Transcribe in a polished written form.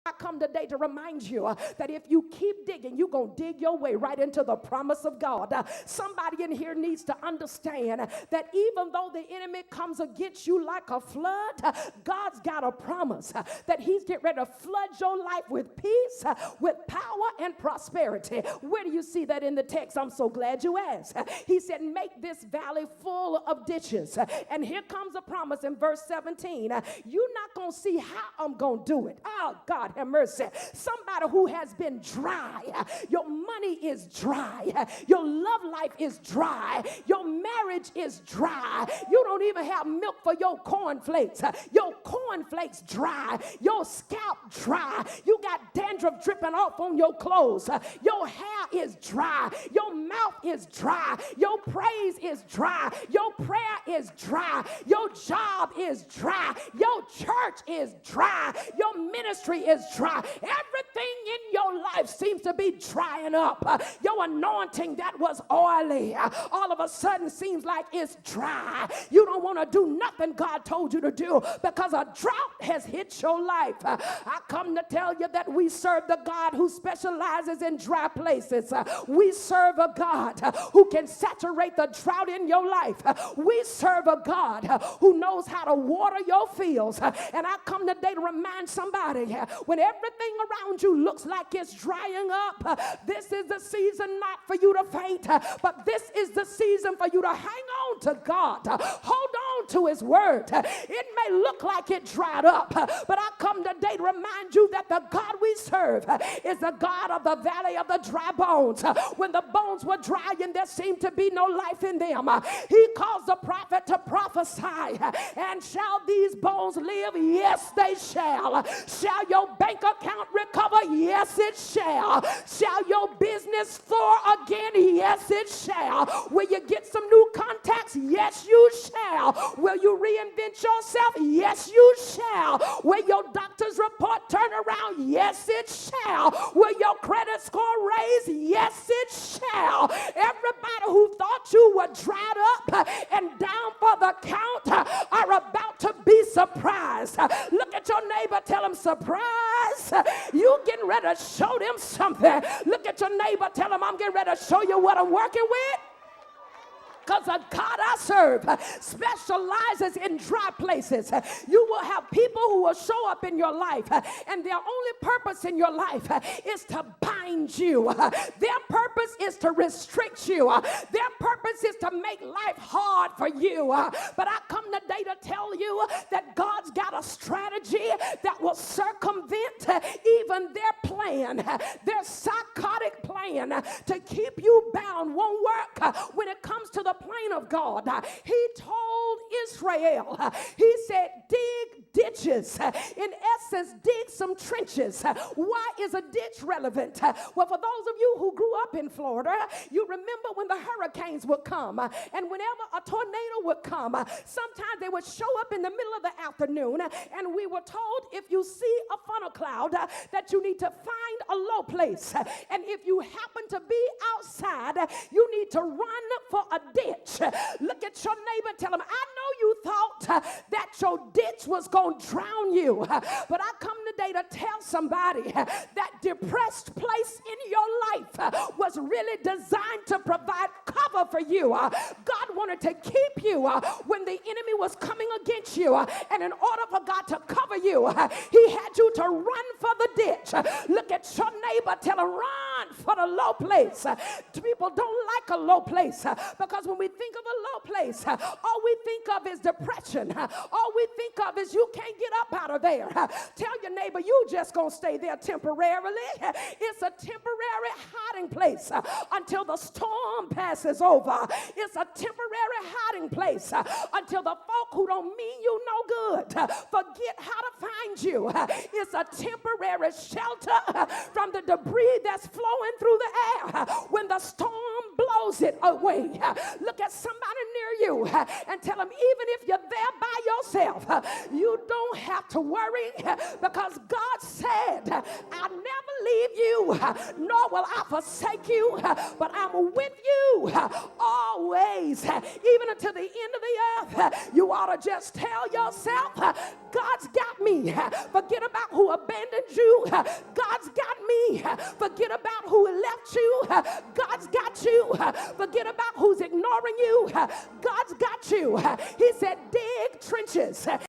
I come today to remind you that if you keep digging, you're going to dig your way right into the promise of God. Somebody in here needs to understand that even though the enemy comes against you like a flood, God's got a promise that he's getting ready to flood your life with peace, with power, and prosperity. Where do you see that in the text? I'm so glad you asked. He said, make this valley full of ditches. And here comes a promise in verse 17. You're not going to see how I'm going to do it. Oh, God. Have mercy. Somebody who has been dry. Your money is dry. Your love life is dry. Your marriage is dry. You don't even have milk for your cornflakes. Your cornflakes dry. Your scalp dry. You got dandruff dripping off on your clothes. Your hair is dry. Your mouth is dry. Your praise is dry. Your prayer is dry. Your job is dry. Your church is dry. Your ministry is dry. Everything in your life seems to be drying up. Your anointing that was oily all of a sudden seems like it's dry. You don't want to do nothing God told you to do because a drought has hit your life. I come to tell you that we serve the God who specializes in dry places. We serve a God who can saturate the drought in your life. We serve a God who knows how to water your fields. And I come today to remind somebody when everything around you looks like it's drying up, this is the season not for you to faint, but this is the season for you to hang on to God. Hold on to his word. It may look like it dried up, but I come today to remind you that the God we serve is the God of the valley of the dry bones. When the bones were dry and there seemed to be no life in them, he caused the prophet to prophesy, and shall these bones live? Yes, they shall. Shall your bank account recover? Yes, it shall. Shall your business soar again? Yes, it shall. Will you get some new contacts? Yes, you shall. Will you reinvent yourself? Yes, you shall. Will your doctor's report turn around? Yes, it shall. Will your credit score raise? Yes, it shall. Everybody who thought you were dried up and down for the count are about to be surprised. Look at your neighbor, tell him, surprise. You getting ready to show them something. Look at your neighbor, tell him, I'm getting ready to show you what I'm working with. Because the God I serve specializes in dry places. You will have people who will show up in your life, and their only purpose in your life is to bind you. Their purpose is to restrict you. Their purpose is to make life hard for you. But I come today to tell you that God's got a strategy that will circumvent even their plan. Their psychotic plan to keep you bound won't work when it comes to the plan of God. He told Israel, he said, dig ditches. In essence, dig some trenches. Why is a ditch relevant? Well, for those of you who grew up in Florida, you remember when the hurricanes would come, and whenever a tornado would come, sometimes they would show up in the middle of the afternoon, and we were told if you see a funnel cloud that you need to find a low place, and if you happen to be outside, you need to run for a ditch. Look at your neighbor, tell him, I know you thought that your ditch was going to drown you, but I come today to tell somebody that depressed place in your life was really designed to provide cover for you. God wanted to keep you when the enemy was coming against you, and in order for God to cover you, he had you to run for the ditch. Look at your neighbor, tell him, run for the low place. People don't like a low place because when we think of a low place, all we think of is depression. All we think of is you can't get up out of there. Tell your neighbor, you just gonna stay there temporarily. It's a temporary hiding place until the storm passes over. It's a temporary hiding place until the folk who don't mean you no good forget how to find you. It's a temporary shelter from the debris that's flowing through the air when the storm blows it away. Look at somebody near you and tell them, even if you're there by yourself, you don't have to worry because God said, I'll never leave you nor will I forsake you, but I'm with you always, even until the end of the earth. You ought to just tell yourself, God's got me. Forget about who abandoned you. God's got me. Forget about who left you. God's got you. Forget about who's ignoring you. God's got you. He said, dig trenches.